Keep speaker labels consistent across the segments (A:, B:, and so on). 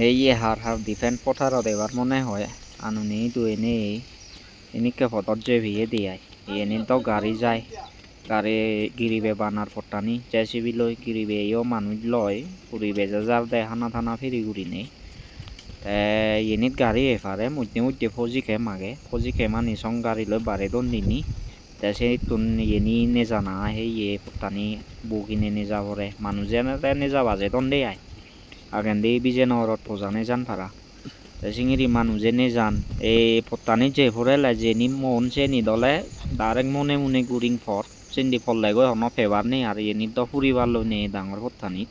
A: এই হার হার ডিফেন্স পথাৰত এবাৰ মনে হয় আনুনি দুয়েনে এনেকে ফটত যে ভিয়ে দিয়াই এনে তো গাড়ি যায় গাড়ি গিরিবে বানার ফটানি জেসিবি লই গিরিবে এও মানুষ লয় পুরিবে যার দে হানা থানা ফেরি ঘুরি নেই এনিত গাড়ি এফারে মধ্যে ফজি খে মানি সং গাড়ি লই বারে দন দিনি সে তুন এনি নে জানা হে ফটানি বুকিনে নে যাবরে মানুষ নে যাবা যে দন দেয় আগেন দিয়ে বিজয়নগরত পজানে যান পারা সিঙিরি মানুষে নে যান এই পত্তানি যে ফুরেলা যে নি মন সে নি দলে ডাইরেক্ট মনে মনে গুরিং ফর সিন্দি ফল গো হন ফেবার নেই আর এনি তো ফুরিবার লো নেই ডাঙর পত্তানি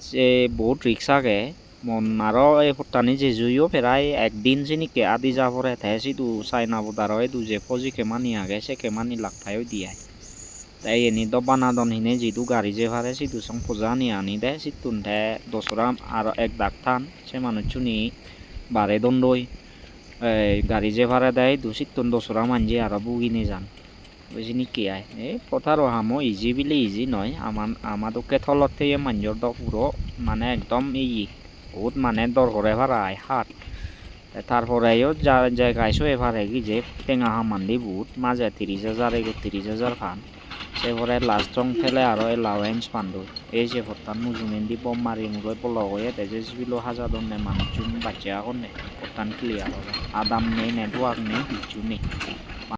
A: সে বহুত রিক্স আগে মন আরো এই পত্তানি যে জুইও ফেরাই একদিন সিনিকে আদি যাবরে তাই সিদু চাইনা বোদার হয় দু যে ফজি কেমানি আগে সে কেমানি লাগাইও দিয়ে তাই এনি তো বানাদন হিনে যিটো গাড়ি যে ভারে সিটু সং পূজানি আনি দে সিটুন দে দসরা আর এক ডাক্তান সে মানুষ চুনি বারে দন্দই গাড়ি যে ভাড়া দেয় দু সিটুন দসরা মানজি আর বুগিনে যান বুঝিনি কি আয় এই কথার হামো ইজি বিলে ইজি নয় আমাদকে থলত থেকে মাঞ্জর দ পুরো মানে একদম বহুত মানে দর করে ভাড়া আয় হাট তারপরেও যা জায়গায় শো এভারে কি যে টেঙা হামান্দি বহুত মাঝে 30,000 30,000 খান সেপরে লাস্ট রং ফেলে আরো এলাওয়েন্স পান্ডু এই যে ফটান মুজুমেন্দি বম মারি মুগৈ পলক হয়ে তেজে বিলো হাজা দন্নে মানুষজন বাচ্চা এখন ফটান ক্লিয়ার হবে আদাম নেই নেটওয়ার্ক নেই কিছু নেই